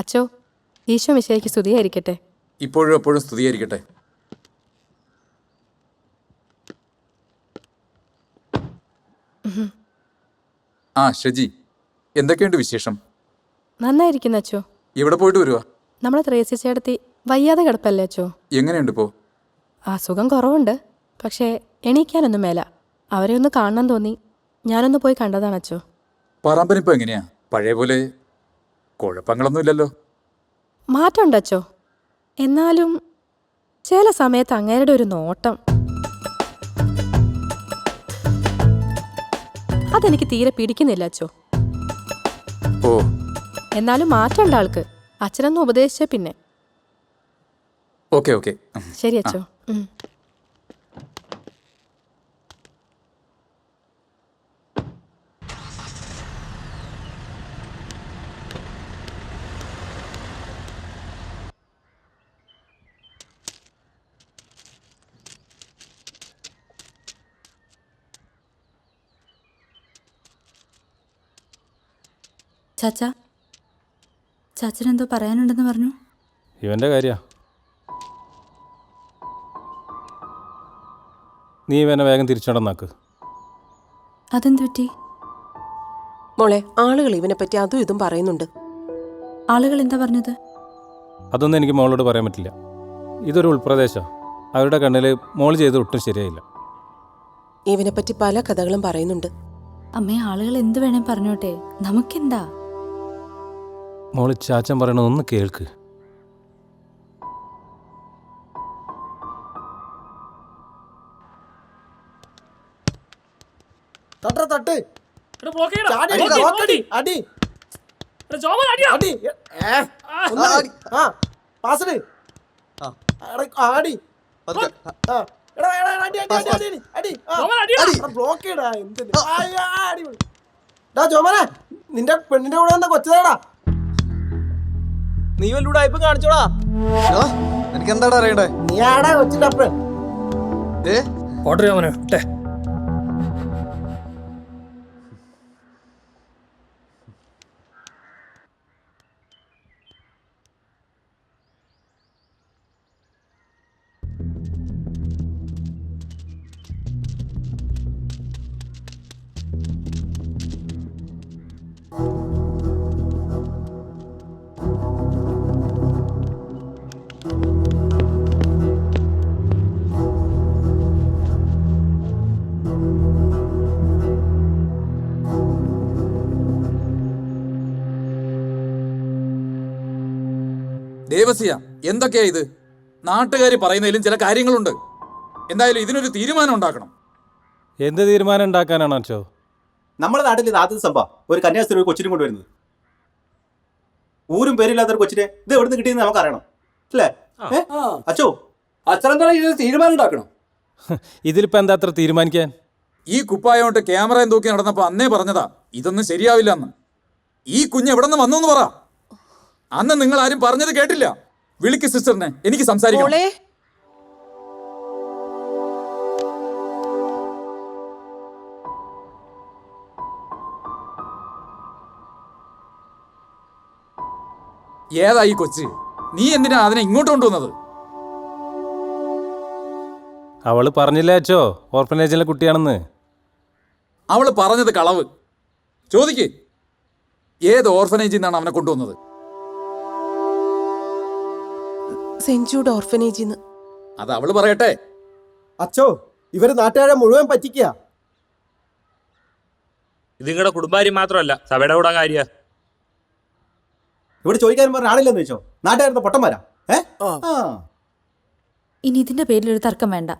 അച്ചോ, ഈശോ മിശിഹായ്ക്ക് സ്തുതിയായിരിക്കട്ടെ. ഇപ്പോഴും എപ്പോഴും സ്തുതിയായിരിക്കട്ടെ. ആ ഷജി, എന്തൊക്കെയുണ്ട് വിശേഷം? നന്നായിരിക്കുന്നു അച്ചോ. എവിടെ പോയിട്ട് വരുവാ? നമ്മളെ ത്രേസ്യ ചേട്ടത്തി വയ്യാതെ കിടപ്പല്ലേ അച്ചോ. എങ്ങനെയുണ്ട് ഇപ്പോ? അസുഖം കുറവുണ്ട്, പക്ഷേ എണീക്കാനൊന്നും മേല. അവരെ ഒന്ന് കാണണം തോന്നി, ഞാനൊന്ന് പോയി കണ്ടതാണ് അച്ചോ. പറമ്പനിപ്പോ എങ്ങനെയാ? പഴയ പോലെ കുഴപ്പങ്ങളൊന്നുമില്ലല്ലോ? മാറ്റമുണ്ട് അച്ചോ. എന്നാലും ചില സമയത്ത് അങ്ങേരുടെ ഒരു നോട്ടം അതെനിക്ക് തീരെ പിടിക്കുന്നില്ല അച്ചോ. ഓ, എന്നാലും മാറ്റമുണ്ട് ആൾക്ക്. അച്ഛനൊന്ന് ഉപദേശിച്ച പിന്നെ. Okay okay. ശരി അച്ചോ. ചാച്ചാ, ചാച്ചനെന്തോ പറയാനുണ്ടെന്ന് പറഞ്ഞു. ഇവൻ്റെ കാര്യ നീ ഇവനെ വേഗം തിരിച്ചടന്നാക്ക്. അതെന്ത് പറ്റി? മോളെ, ആളുകൾ ഇവനെ പറ്റി അതും ഇതും പറയുന്നുണ്ട്. ആളുകൾ എന്താ പറഞ്ഞത്? അതൊന്നും എനിക്ക് മോളോട് പറയാൻ പറ്റില്ല. ഇതൊരു ഉൾപ്രദേശമാണ്. അവരുടെ കണ്ണിൽ മോൾ ചെയ്ത് ഒട്ടും ശരിയായില്ല. ഇവനെ പറ്റി പല കഥകളും പറയുന്നുണ്ട്. അമ്മേ, ആളുകൾ എന്ത് വേണേ പറഞ്ഞോട്ടെ, നമുക്കെന്താ? മോള് ചാച്ചൻ പറയണതൊന്ന് കേൾക്ക്. നിന്റെ പെണ്ണിന്റെ കൂടെ എന്താ കൊച്ചതാടാ? നീ വല്ലൂടെ ഇപ്പൊ കാണിച്ചോടാ. എനിക്ക് എന്താടാ അറിയണ്ടേ? നീ ആടാ കൊച്ചിന്റെ അപ്പൻ. ദേവസ്യ, എന്തൊക്കെയാ ഇത്? നാട്ടുകാർ പറയുന്നതിലും ചില കാര്യങ്ങളുണ്ട്. എന്തായാലും ഇതിനൊരു തീരുമാനം ഉണ്ടാക്കണം. എന്ത് തീരുമാനം ഉണ്ടാക്കാനാണ് അച്ഛോ? നമ്മുടെ നാട്ടിൽ ഇത് ആദ്യത്തെ സംഭവം ഒരു കന്യാസ്ത്രീ ഒരു കൊച്ചിനും കൊണ്ടുവരുന്നത്. ഊരും പേരില്ലാത്തൊരു കൊച്ചിനെ ഇത് എവിടുന്ന് കിട്ടിയെന്ന് നമുക്ക് അറിയണം, അല്ലേ അച്ചോ? അച്ഛനെന്താ ഇത് തീരുമാനം ഉണ്ടാക്കണം? ഇതിലിപ്പോൾ എന്താ അത്ര തീരുമാനിക്കാൻ? ഈ കുപ്പായോട്ട് ക്യാമറയും തൂക്കി നടന്നപ്പോൾ അന്നേ പറഞ്ഞതാ ഇതൊന്നും ശരിയാവില്ല എന്ന്. ഈ കുഞ്ഞ് എവിടെ നിന്ന് വന്നു എന്ന് പറ. അന്ന് നിങ്ങൾ ആരും പറഞ്ഞത് കേട്ടില്ല. വിളിക്ക് സിസ്റ്ററിനെ, എനിക്ക് സംസാരിക്കണം. ഏതാ ഈ കൊച്ച്? നീ എന്തിനാ അതിനെ ഇങ്ങോട്ട് കൊണ്ടുവന്നത്? അവള് പറഞ്ഞില്ലേ അച്ഛോ ഓർഫനേജിലെ കുട്ടിയാണെന്ന്? അവള് പറഞ്ഞത് കളവ്. ചോദിക്ക്, ഏത് ഓർഫനേജിൽ നിന്നാണ് അവനെ കൊണ്ടുവന്നത്? സെന്റ് ജൂഡ് ഓർഫനേജിന്ന്. അത് അവള് പറയട്ടെ. അച്ചോ, ഇവര് നാട്ടുകാരെ മുഴുവൻ പറ്റിക്കുക. ഇത് നിങ്ങളുടെ കുടുംബാര്യം മാത്രമല്ല, സഭയുടെ കൂടെ കാര്യ. ഇവിടെ ചോദിക്കാനും പറഞ്ഞ ആളില്ലെന്ന് വെച്ചോ? നാട്ടുകാരുടെ പൊട്ടന്മാരാ. ഇനി ഇതിന്റെ പേരിലൊരു തർക്കം വേണ്ട.